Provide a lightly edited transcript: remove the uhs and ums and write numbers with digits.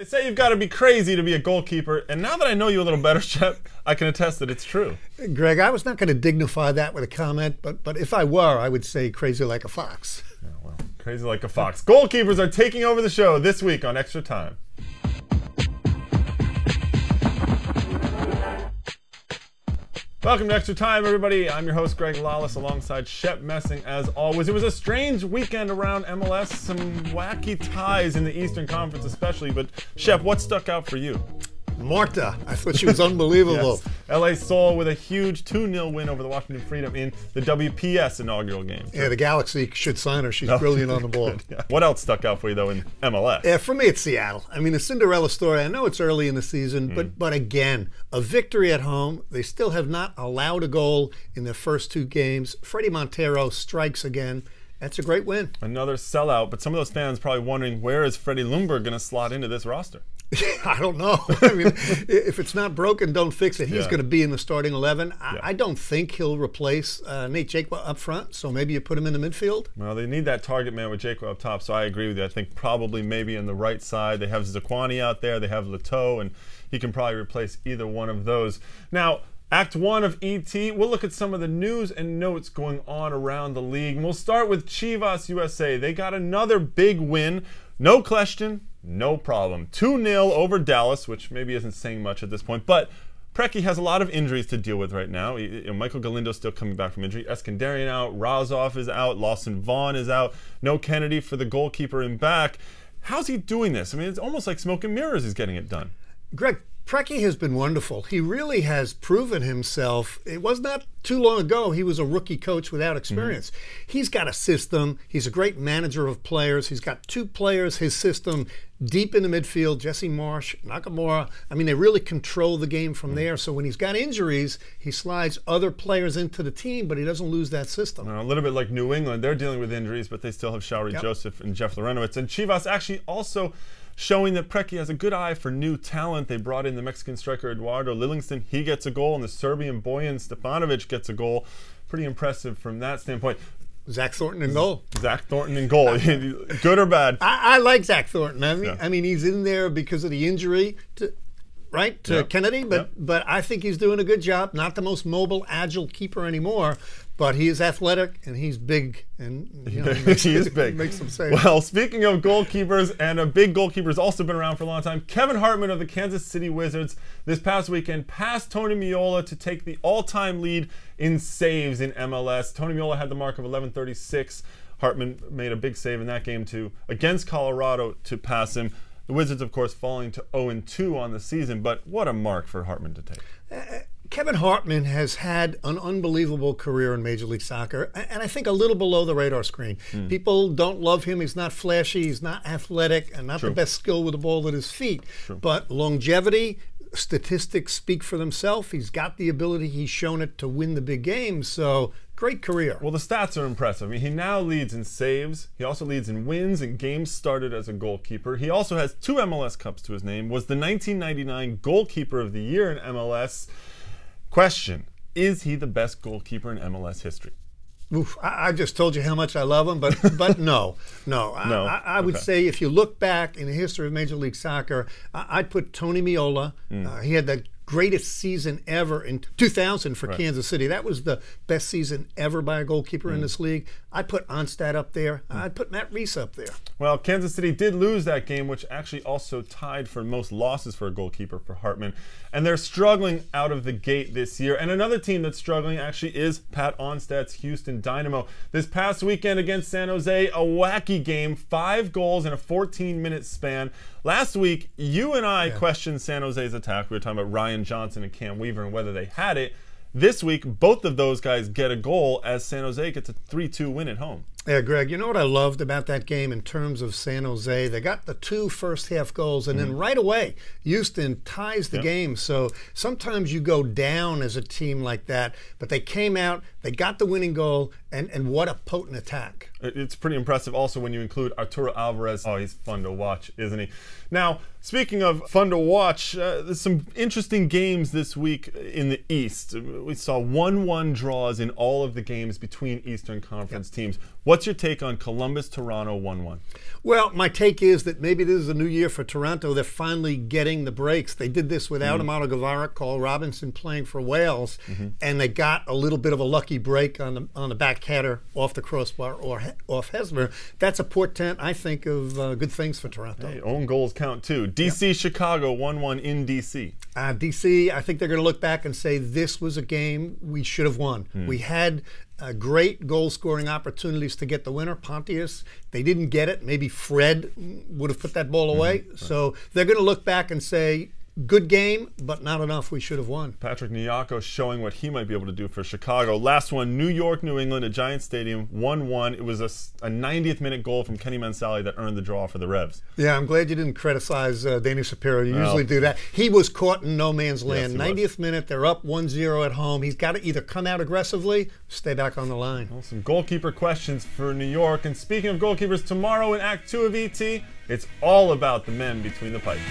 They say you've got to be crazy to be a goalkeeper, and now that I know you a little better, Shep, I can attest that it's true. Greg, I was not going to dignify that with a comment, but if I were, I would say crazy like a fox. Yeah, well, crazy like a fox. Goalkeepers are taking over the show this week on Extra Time. Welcome to Extra Time, everybody. I'm your host, Greg Lawless, alongside Shep Messing, as always. It was a strange weekend around MLS, some wacky ties in the Eastern Conference especially, but Shep, what stuck out for you? Marta, I thought she was unbelievable. Yes. LA Soul with a huge 2-0 win over the Washington Freedom in the WPS inaugural game. Yeah, the Galaxy should sign her. She's brilliant on the ball. Yeah. What else stuck out for you, though, in MLS? Yeah, for me, it's Seattle. I mean, a Cinderella story. I know it's early in the season, but again, a victory at home. They still have not allowed a goal in their first two games. Freddie Montero strikes again. That's a great win. Another sellout, but some of those fans probably wondering, where is Freddie Lundberg going to slot into this roster? I don't know. I mean, if it's not broken, don't fix it. He's going to be in the starting 11. I don't think he'll replace Nate Jakwa up front, so maybe you put him in the midfield. Well, they need that target man with Jakwa up top, so I agree with you. I think probably maybe in the right side. They have Zaquani out there. They have Leteau, and he can probably replace either one of those. Now, Act 1 of ET, we'll look at some of the news and notes going on around the league. And we'll start with Chivas USA. They got another big win. No question, no problem. 2-0 over Dallas, which maybe isn't saying much at this point. But Preki has a lot of injuries to deal with right now. Michael Galindo's still coming back from injury. Eskandarian out. Razov is out. Lawson Vaughn is out. No Kennedy for the goalkeeper in back. How's he doing this? I mean, it's almost like smoke and mirrors he's getting it done. Greg, Preki has been wonderful. He really has proven himself. It was not too long ago he was a rookie coach without experience. He's got a system. He's a great manager of players. He's got two players, his system, deep in the midfield, Jesse Marsh, Nakamura. I mean, they really control the game from there. So when he's got injuries, he slides other players into the team, but he doesn't lose that system. A little bit like New England. They're dealing with injuries, but they still have Shauri Joseph and Jeff Lorenowitz. And Chivas actually also showing that Preki has a good eye for new talent. They brought in the Mexican striker Eduardo Livingston. He gets a goal, and the Serbian Bojan Stefanovic gets a goal. Pretty impressive from that standpoint. Zach Thornton in goal. Zach Thornton in goal. Good or bad? I like Zach Thornton. I mean, he's in there because of the injury to Kennedy, but I think he's doing a good job. Not the most mobile, agile keeper anymore, but he is athletic and he's big, and he is big. Makes some saves. Well, speaking of goalkeepers, and a big goalkeeper has also been around for a long time, Kevin Hartman of the Kansas City Wizards this past weekend passed Tony Meola to take the all-time lead in saves in MLS. Tony Meola had the mark of 1136. Hartman made a big save in that game too against Colorado to pass him. The Wizards, of course, falling to 0-2 on the season, but what a mark for Hartman to take. Kevin Hartman has had an unbelievable career in Major League Soccer, and I think a little below the radar screen. People don't love him. He's not flashy. He's not athletic, and not the best skill with the ball at his feet. But longevity, statistics speak for themselves. He's got the ability. He's shown it to win the big games. So great career. Well, the stats are impressive. I mean, he now leads in saves. He also leads in wins and games started as a goalkeeper. He also has 2 MLS Cups to his name. Was the 1999 Goalkeeper of the Year in MLS. Question, is he the best goalkeeper in MLS history? Oof, I just told you how much I love him, but no. I would say if you look back in the history of Major League Soccer, I'd put Tony Meola. He had the greatest season ever in 2000 for Kansas City. That was the best season ever by a goalkeeper in this league. I'd put Onstad up there. I'd put Matt Reese up there. Well, Kansas City did lose that game, which actually also tied for most losses for a goalkeeper for Hartman. And they're struggling out of the gate this year. And another team that's struggling actually is Pat Onstad's Houston Dynamo. This past weekend against San Jose, a wacky game, 5 goals in a 14-minute span. Last week, you and I questioned San Jose's attack. We were talking about Ryan Johnson and Cam Weaver and whether they had it. This week, both of those guys get a goal as San Jose gets a 3-2 win at home. Yeah, Greg, you know what I loved about that game in terms of San Jose? They got the 2 first-half goals, and then right away, Houston ties the game. So sometimes you go down as a team like that, but they came out, they got the winning goal, and what a potent attack. It's pretty impressive also when you include Arturo Alvarez. Oh, he's fun to watch, isn't he? Now, speaking of fun to watch, there's some interesting games this week in the East. We saw 1-1 draws in all of the games between Eastern Conference teams. What's your take on Columbus-Toronto 1-1? Well, my take is that maybe this is a new year for Toronto. They're finally getting the breaks. They did this without Amado Guevara, Cole Robinson playing for Wales, and they got a little bit of a lucky break on the back header off the crossbar or off Hesmer. That's a portent, I think, of good things for Toronto. Hey, own goals count too. DC-Chicago 1-1 in DC. DC, I think they're going to look back and say this was a game we should have won. We had great goal-scoring opportunities to get the winner, Pontius. They didn't get it. Maybe Fred would have put that ball away. So they're going to look back and say, good game, but not enough. We should have won. Patrick Nyako showing what he might be able to do for Chicago. Last one, New York, New England, at Giant Stadium, 1-1. It was a 90th minute goal from Kenny Mansally that earned the draw for the Revs. Yeah, I'm glad you didn't criticize Danny Shapiro. You usually do that. He was caught in no man's land. 90th minute, they're up 1-0 at home. He's got to either come out aggressively, stay back on the line. Well, some goalkeeper questions for New York. And speaking of goalkeepers, tomorrow in Act 2 of ET, it's all about the men between the pipes.